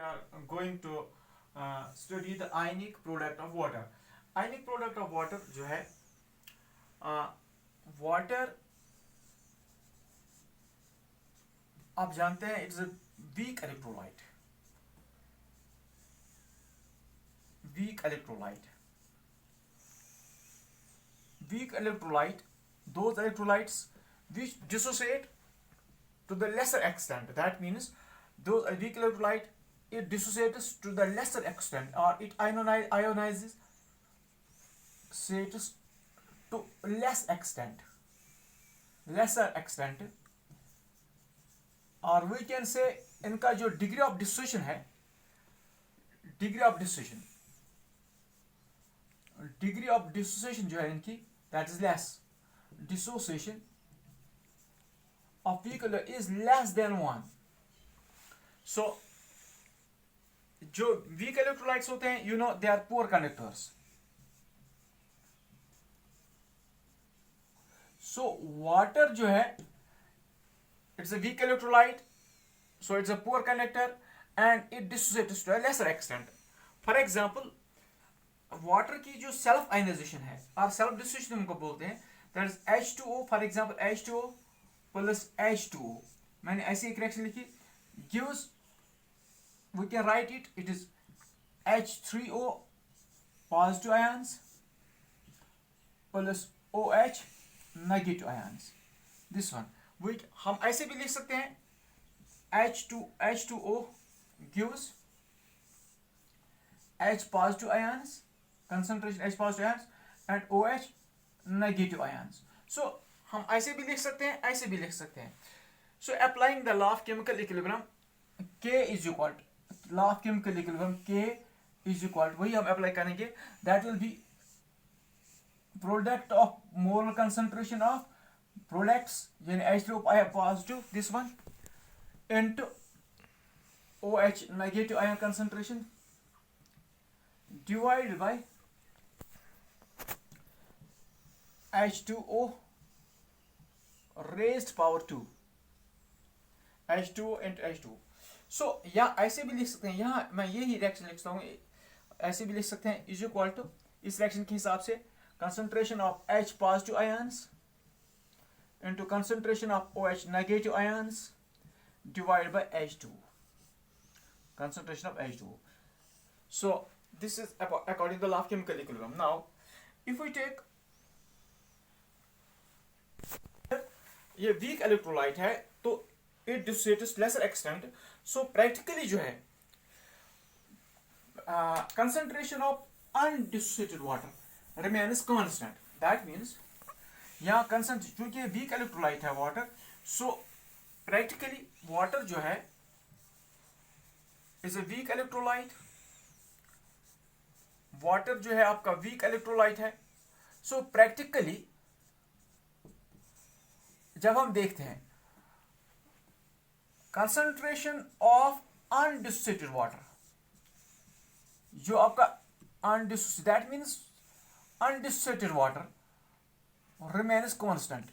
are going to study the ionic product of water. Ionic product of water जो है water आप जानते हैं it's a weak electrolyte. Weak electrolyte. Weak electrolyte, those electrolytes which dissociate to the lesser extent. That means those weak electrolyte, it dissociates to the lesser extent, or it ionizes status to lesser extent, और we can say इनका जो degree of dissociation है, degree of dissociation जो है इनकी, that is less. Dissociation of weak is less than 1. So जो weak electrolytes होते हैं, you know, they are poor conductors. So water जो है, it's a weak electrolyte, so it's a poor conductor and it dissociates to a lesser extent. For example, water की जो self ionization है और self dissociation हमको बोलते हैं, that is H2O. For example H2O plus H2O, मैंने ऐसी एक रिएक्शन लिखी, gives, we can write it, it is H3O positive ions plus OH negative ions. This one हम ऐसे भी लिख सकते हैं, H2O gives H positive ions, concentration H positive ions, and OH negative ions. So हम ऐसे भी लिख सकते हैं, ऐसे भी लिख सकते हैं. So applying the law of chemical equilibrium, K is equal to law of chemical equilibrium, K is equal to, वही हम अप्लाई करेंगे, that will be product of molar concentration of products यानी H2O positive, this one, into OH negative ion concentration divided by H2O raised power 2, H2O into H2O. So या ऐसे भी लिख सकते हैं, यहाँ मैं यही रिएक्शन लिखता हूँ, ऐसे भी लिख सकते हैं, इज इक्वल टू, इस रिएक्शन के हिसाब से concentration of H positive ions into concentration of OH negative ions divided by H2O, concentration of H2O. So this is according to the law of chemical equilibrium. Now if we take ये weak electrolyte है, तो it dissociates lesser extent. So practically जो है concentration of undissociated water remains constant. That means यहाँ concentration, क्योंकि weak electrolyte है water, so practically water जो है is a weak electrolyte. Water जो है आपका वीक इलेक्ट्रोलाइट है. सो प्रैक्टिकली जब हम देखते हैं कंसंट्रेशन ऑफ अनडिसोसिएटेड वाटर, जो आपका undissociated, that means undissociated water remains constant,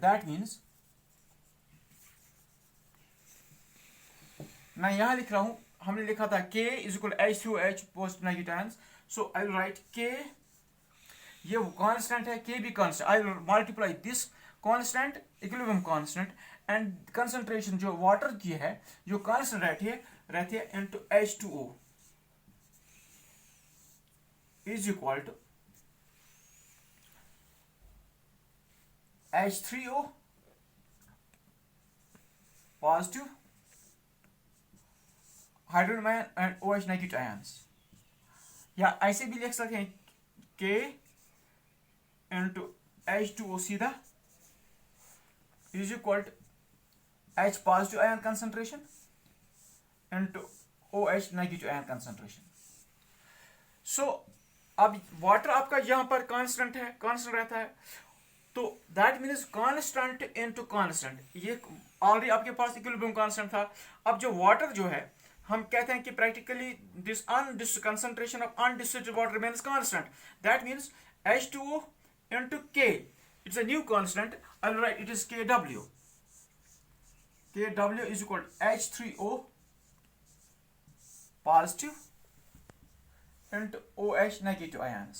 that means मैं यहां लिख रहा हूं, हमने लिखा था K is equal to H2OH positive negative ions. So I will write K, ये वो constant है, K भी constant. I will multiply this constant, equilibrium constant, and concentration जो water की है, जो constant रहती है into H2O is equal to H3O positive hydrogen ion and OH negative ions. या ऐसे भी लिख सकते हैं K into H2O सीधा is equal to H positive ion concentration into OH negative ion concentration. So अब वाटर आपका यहाँ पर कांस्टेंट रहता है, तो that means constant into constant. ये ऑलरेडी आपके पास इक्विलिब्रियम कांस्टेंट था. अब जो वाटर जो है, हम कहते हैं कि practically this concentration of undissociated water remains constant. That means H2O into K, it's a new constant. I'll write it is KW. KW is equal to H3O positive into OH negative ions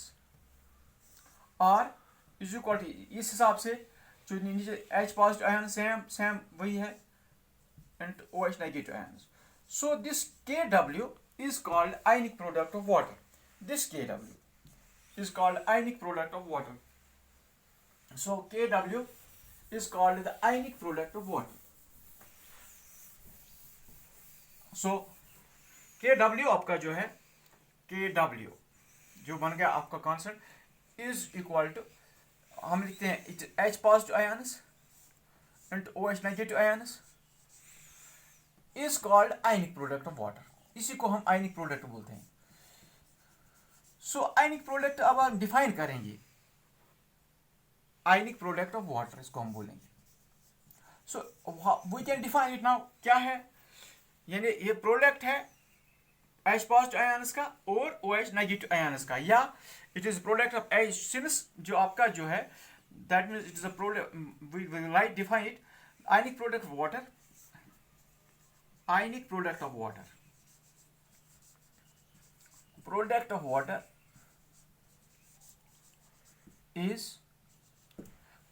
और is equal to, इस हिसाब से जो नीचे H positive ion same वही है into OH negative ions. So this Kw is called ionic product of water. This Kw is called ionic product of water. So Kw is called the ionic product of water. So Kw आपका जो है Kw जो बन गया आपका constant is equal to, हम लिखते हैं H positive ions into OH negative ions is called ionic product of water. इसी को हम आयनिक प्रोडक्ट बोलते हैं. सो आयनिक प्रोडक्ट अब हम डिफाइन करेंगे. आयनिक प्रोडक्ट ऑफ वाटर इसको हम बोलेंगे. So we can define it now. क्या है? यानी ये प्रोडक्ट है H पॉजिटिव आयन्स का और OH नेगेटिव आयन्स का, या it is product of H since जो आपका जो है that means it is a product, we will write define it. Ionic product of water, ionic product of water. Product of water is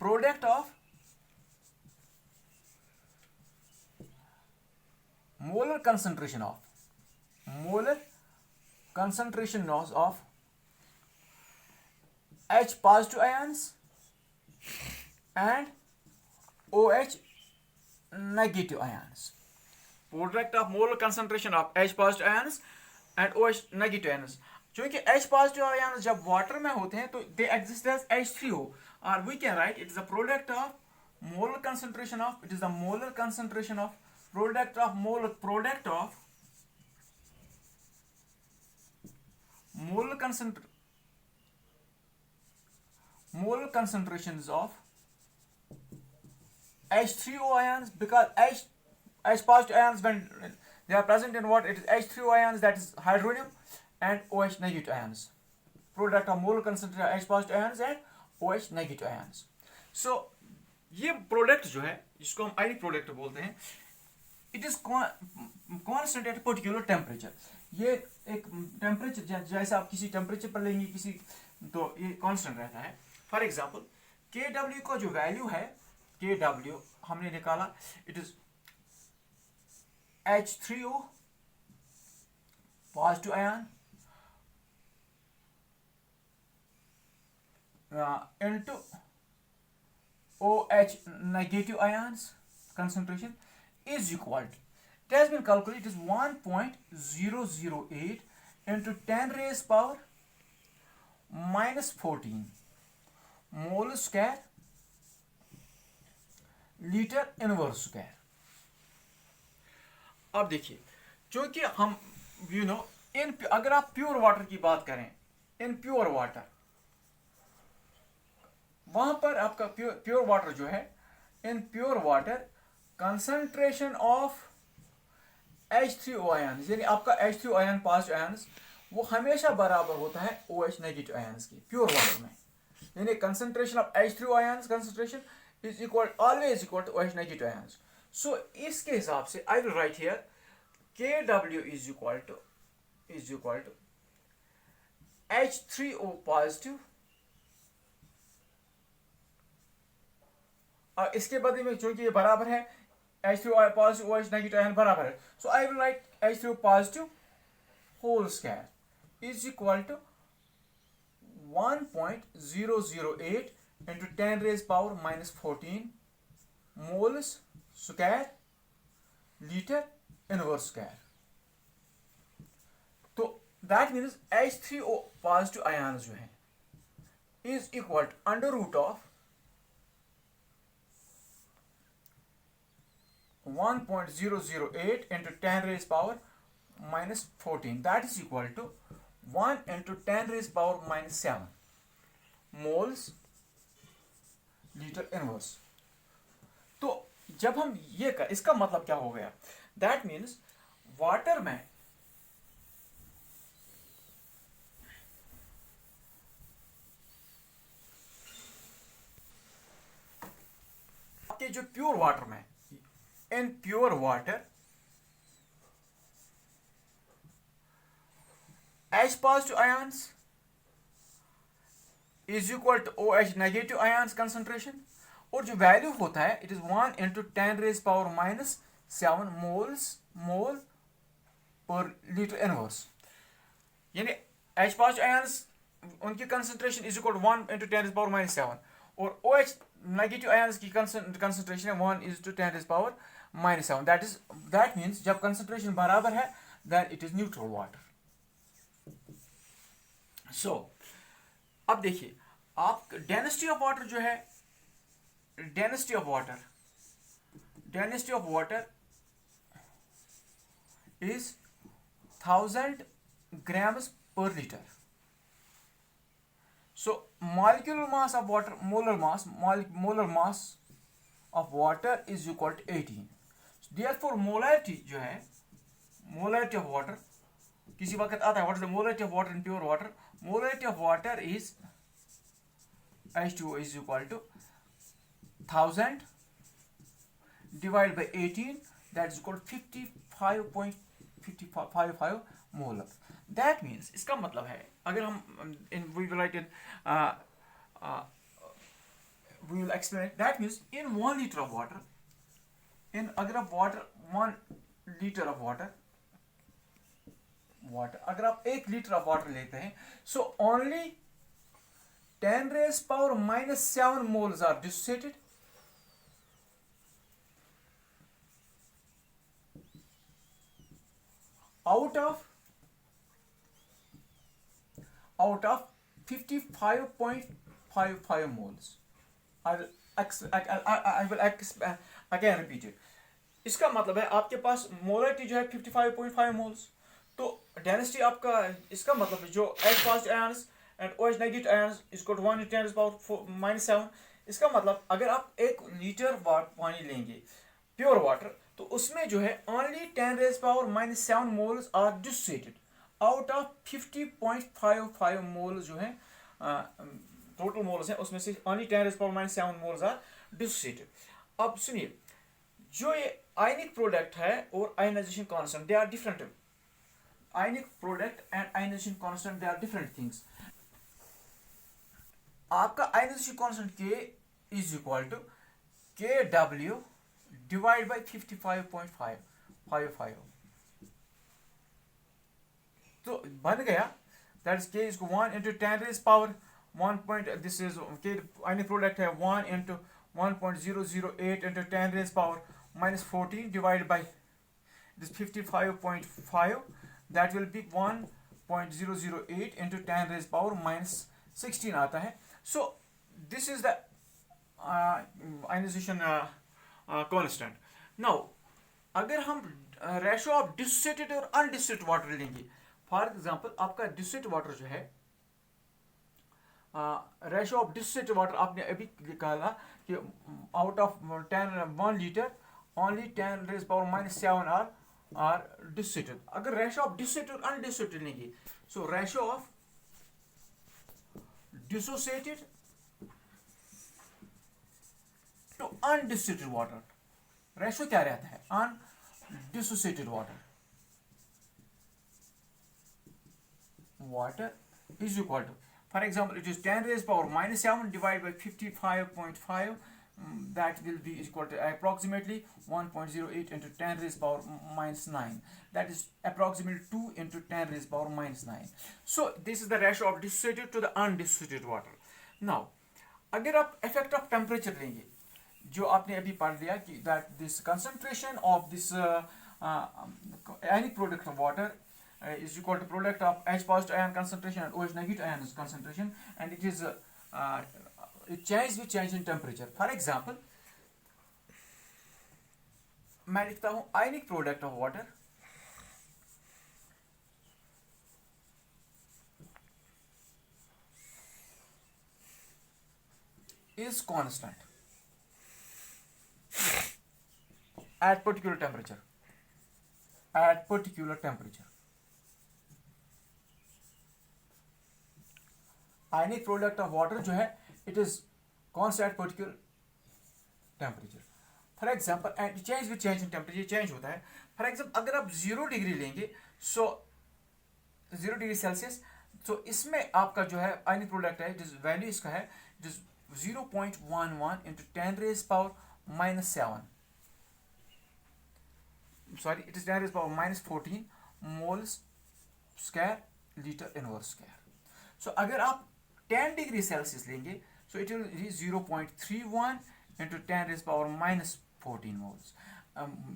product of molar concentration of H positive ions and OH negative ions. Product of molar concentration of H positive ions and OH negative ions. क्योंकि H positive ions जब water में होते हैं तो they exist as H3O, or we can write it is a product of molar concentration of, it is the molar concentration of product of molar concentrations of H3O ions, because H positive ions, when they are present in what, it is H3O ions, that is hydronium, and OH negative ions. Product of molar concentration of H positive ions and OH negative ions. So ये product जो है जिसको हम ionic product बोलते हैं, it is constant at particular temperature. ये एक temperature जैसे आप किसी टेम्परेचर पर लेंगे किसी, तो ये कांस्टेंट रहता है. फॉर एग्जांपल Kw का जो वैल्यू है, Kw हमने निकाला, it is H3O positive ion into OH negative ions concentration is equal to, it has been calculated, it is 1.008 into 10 raised power minus 14 mole square litre inverse square. अब देखिए, क्योंकि हम अगर आप प्योर वाटर की बात करें, इन प्योर वाटर, वहां पर आपका प्योर वाटर जो है, in pure water concentration of H3O ion, यानी आपका H3O आयन पॉजिटिव आयन्स, वो हमेशा बराबर होता है OH नेगेटिव आयन्स की प्योर वाटर में. यानी concentration of H3O ions concentration is always equal to OH negative ions. So इसके हिसाब से I will write here Kw is equal to H3O positive, और इसके बदले में चूंकि ये बराबर है H3O positive OH negative ion बराबर है, so I will write H3O positive whole square is equal to 1.008 into 10 raised power minus 14 moles square liter inverse square. तो that means H3O positive ions जो है is equal to under root of 1.008 into 10 raised power minus 14, that is equal to 1 into 10 raised power minus 7 moles litre inverse. तो जब हम ये इसका मतलब क्या हो गया, दैट मीन्स वाटर में आपके जो प्योर वाटर में, in pure water H positive ions is equal to OH negative ions concentration, और जो वैल्यू होता है it is 1 into 10 raised power minus 7 mole per litre inverse, यानी H positive ions उनकी concentration is equal 1 into 10 raised power minus 7, और OH negative ions की concentration है 1 is to 10 raised power minus 7. That means जब concentration बराबर है then it is neutral water. So अब देखिए आप डेंसिटी ऑफ वाटर जो है, density of water is 1000 grams per liter. So molecular mass of water, molar mass of water is equal to 18. So therefore molarity जो है, molarity of water किसी वक्त आता है, what is the molarity of water in pure water? Molarity of water is H2O is equal to 1000 divided by 18, that is equal to 55.55 molar. That means इसका मतलब है अगर हम इन we will write in we will explain, that means in 1 liter of water, इन अगर आप 1 liter of water अगर आप 1 liter ऑफ वाटर लेते हैं, so only 10 raised power minus 7 moles are dissociated. Out of 55.55 moles. I will again repeat it. इसका मतलब है आपके पास मोलरिटी जो है 55.5 मोल्स, तो डेंसिटी आपका, इसका मतलब है जो H positive ions and OH negative ions is equal to 1 into 10 raised power minus 7. इसका मतलब अगर आप 1 लीटर पानी लेंगे प्योर वाटर, तो उसमें जो है only 10 raised power minus 7 moles are dissociated out of 50.55 moles जो है टोटल मोल्स हैं, उसमें से only 10 raised power minus 7 moles are dissociated. अब सुनिए, जो ये आयनिक प्रोडक्ट है और ionization constant, they are different. Ionic product and ionization constant, they are different things. आपका ionization constant K is equal to KW divide by 55.55, तो बन गया that is K is 1 into 10 raised power 1 point, this is K ionic product है 1 into 1.008 into 10 raised power minus 14 divided by this 55.5, that will be 1.008 into 10 raised power minus 16 आता है. So this is the ionization constant. Now अगर हम ratio of dissociated और undissociated water लेंगे, for example आपका dissociated water जो है, ratio of dissociated water आपने अभी कहा कि out of 1 liter only 10 raised power minus 7 are dissociated. अगर रेशो ऑफ डिसोसिएटेड और अनडिसोसिएटेड लेंगे, so ratio of dissociated to undissociated water, ratio क्या रहता है? undissociated water is equal to, for example, it is 10 raised power minus 7 divided by 55.5, that will be equal to approximately 1.08 into 10 raised power minus 9, that is approximately 2 into 10 raised power minus 9. So this is the ratio of dissociated to the undissociated water. Now अगर आप effect of temperature लेंगे, जो आपने अभी पढ़ लिया कि that this concentration of this ionic product of water is equal to product of H positive ion concentration and OH negative ion concentration, and it is it changes with change in temperature. For example, मैं लिखता हूँ ionic product of water is constant at particular temperature. Ionic product of water जो है it is constant at particular temperature. For example, and change with change in temperature, change होता है. For example, अगर आप 0 degree लेंगे, so 0 degree Celsius. तो इसमें आपका जो है आयनिक प्रोडक्ट है, वैल्यू इसका है it is 0.11 into 10⁻⁻⁻7, sorry it is 10⁻⁻14 moles square litre inverse square. So अगर आप 10 डिग्री सेल्सियस लेंगे so it will 0.31 into 10⁻⁻14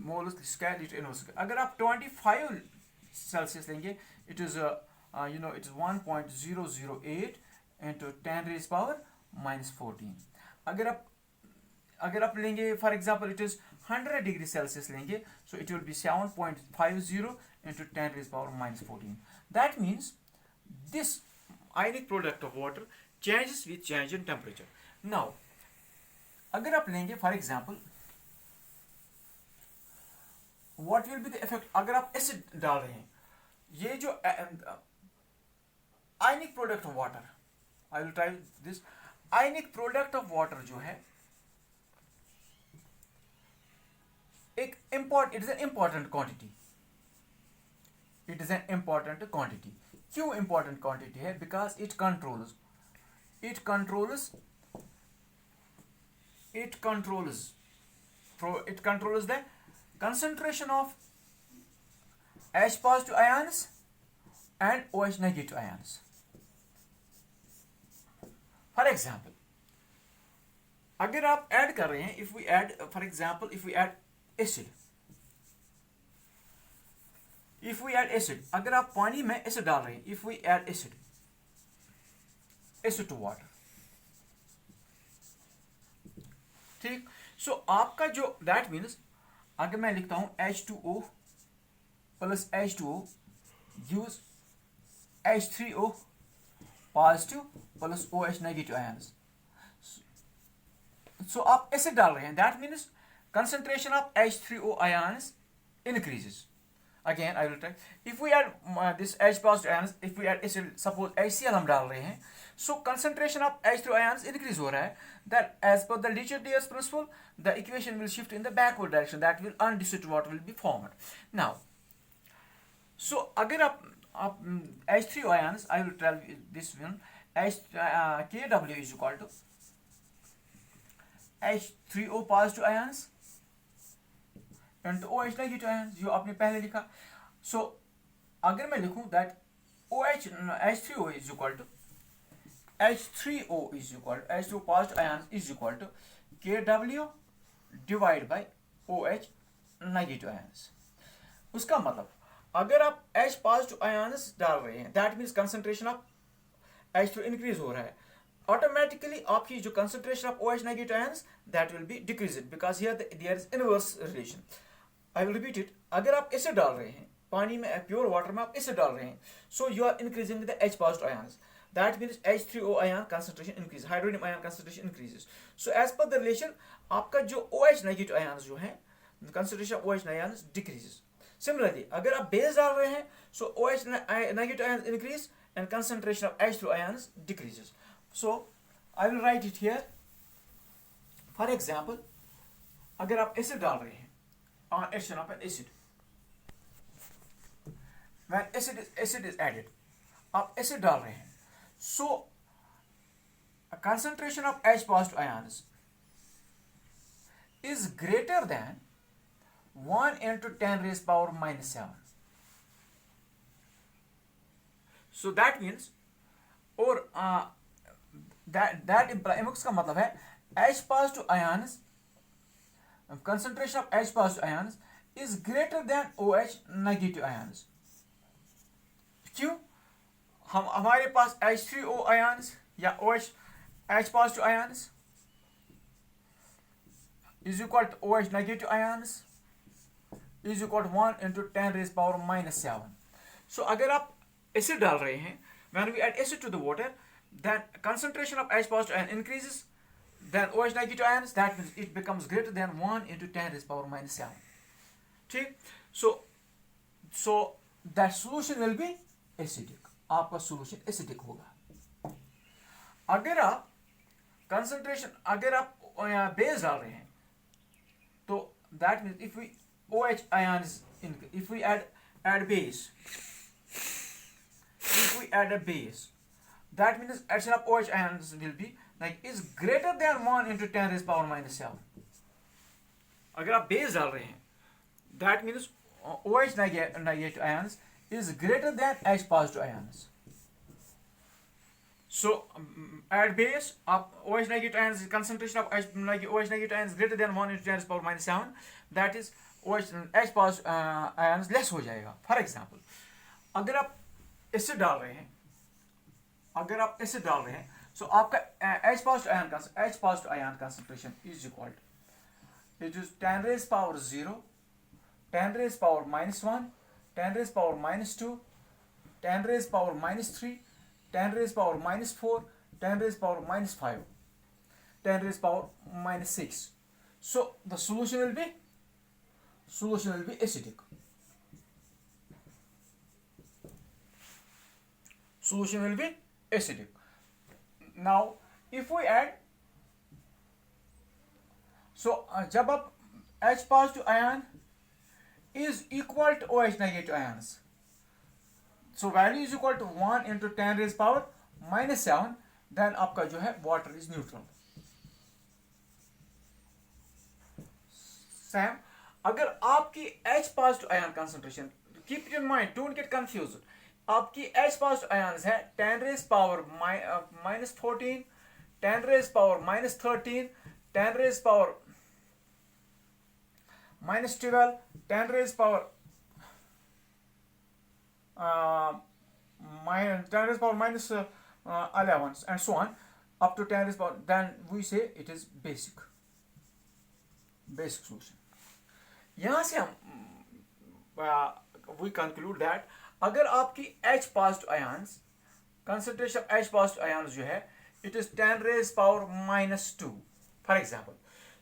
moles square litre inverse square. अगर आप 25 सेल्सियस लेंगे it is it is 1.008 into 10⁻⁻14। अगर आप लेंगे for example it is 100 degree Celsius लेंगे so it will be 7.50 into 10⁻⁻14। That means this ionic product of water changes with change in temperature. Now अगर आप लेंगे for example what will be the effect अगर आप acid डाल रहे हैं, ये जो ionic product of water, I will try this ionic product of water जो है एक it is an important quantity, it is an important quantity। क्यों important quantity है? Because it controls the concentration of H positive ions and OH negative ions। For example अगर आप add कर रहे हैं, if we add for example if we add acid, अगर आप पानी में एसिड डाल रहे हैं, if we add acid to water, ठीक। सो आपका जो दैट मीन्स अगर मैं लिखता हूं H2O plus H2O gives H3O positive plus OH negative ions. So आप एसिड डाल रहे हैं, that means concentration of H3O ions increases। Again I will try, if we add this H positive ions, if we add acid, suppose HCl हम डाल रहे हैं, so concentration of H3O ions increase हो रहा है, that as per the Lesch-Dietz principle the equation will shift in the backward direction, that will undistilled water will be formed। Now so अगर आप H3O ions, I will tell you this one, KW is equal to H3O positive ions into OH negative ions, जो आपने पहले लिखा। सो अगर मैं लिखूं that H3O is equal to H3O positive ions is equal to KW divided by OH negative ions। उसका मतलब अगर आप H positive ions डाल रहे हैं, that means concentration of H2 increase हो रहा है, automatically आपकी जो concentration of OH negative ions that will be decreased, because here there is inverse relation। I will repeat it, अगर आप एसिड डाल रहे हैं पानी में, प्योर वाटर में आप एसिड डाल रहे हैं, so you are increasing the H positive ions, that means H3O ion concentration increases, hydrogen ion concentration increases। so as per the relation आपका जो OH negative ions जो है, concentration of OH ions decreases। similarly अगर आप base डाल रहे हैं, so OH negative ions increase and concentration of H3O ions decreases। so I will write it here, for example अगर आप एसिड डाल रहे हैं, action of an acid, when acid is added, आप एसिड डाल रहे हैं, so a concentration of H positive ions is greater than 1 into 10⁻⁻⁷। so that means और that implies, इसका मतलब है H positive ions, concentration of H positive ions is greater than OH negative ions। क्यों? हमारे पास H3O ions या OH H positive ions is equal to OH negative ions is equal to 1 into 10⁻⁻⁷। so अगर आप acid डाल रहे हैं, when we add acid to the water, then concentration of H positive ion increases, then OH negative ions, that means it becomes greater than 1 into 10⁻⁷। ठीक। so that solution will be acidic, आपका solution acidic होगा। अगर आप concentration, अगर आप base डाल रहे हैं, तो that means if we OH ions if we add base, we add a base, that means addition of OH ions will be like is greater than 1 into 10 raised power minus 7. अगर आप base डाल रहे हैं, that means OH negative ions is greater than H positive ions. So at base of OH negative ions, concentration of OH negative ions greater than 1 into 10 raised power minus 7, that is H positive ions less हो जाएगा. For example, अगर आप acid डाल रहे हैं, so आपका H positive ion concentration is equal to, it is 10 raised power 0, 10 raised power minus 1, 10 raised power minus 2, 10 raised power minus 3, 10 raised power minus 4, 10 raised power minus 5, 10 raised power minus 6. So the solution will be acidic. Solution will be acidic. Now if we add, so जब आप H positive ion is equal to OH negative ions, so value is equal to 1 into 10 raised power minus 7, then आपका जो है water is neutral. Sam, अगर आपकी H positive ion concentration, keep it in mind, don't get confused, आपकी H positive ions है 10 raised power minus 14, 10 raised power minus 13, 10 raised power minus 12, 10 raised power 10 raised power minus 11, and so on up to 10 raised power, then we say it is basic solution. यहाँ से हम we conclude that अगर आपकी H positive ions, concentration of H positive ions जो है, it is 10 raised power minus 2, for example.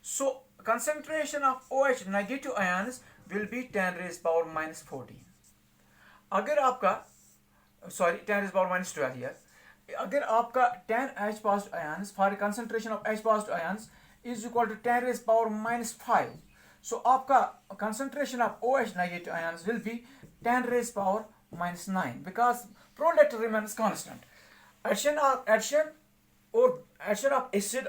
So concentration of OH negative ions will be 10 raised power minus 14. अगर आपका 10 raised power minus 12 here, अगर आपका 10 H positive ions, for a concentration of H positive ions is equal to 10 raised power minus 5, so आपका concentration of OH negative ions will be 10 raised power minus 9, because product remains constant. Addition of acid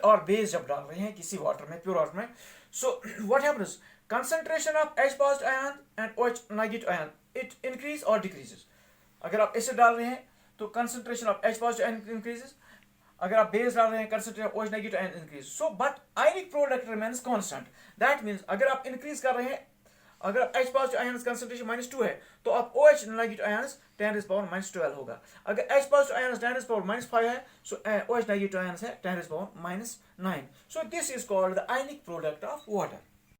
or base जब डाल रहे हैं किसी water में, pure water में, so what happens, concentration of H positive ion and OH negative ion, it increase or decreases. अगर आप acid डाल रहे हैं तो concentration of H positive ion increases, अगर आप base डाल रहे हैं concentration of OH negative ion increases. So but ionic product remains constant. That means अगर आप increase कर रहे हैं, अगर H positive ions concentration minus 2 है तो आप OH negative ions 10 raised power minus 12 होगा. अगर H positive ions 10 raised power minus 5 है, so OH negative ions है 10 raised power minus 9. So this is called the ionic product of water.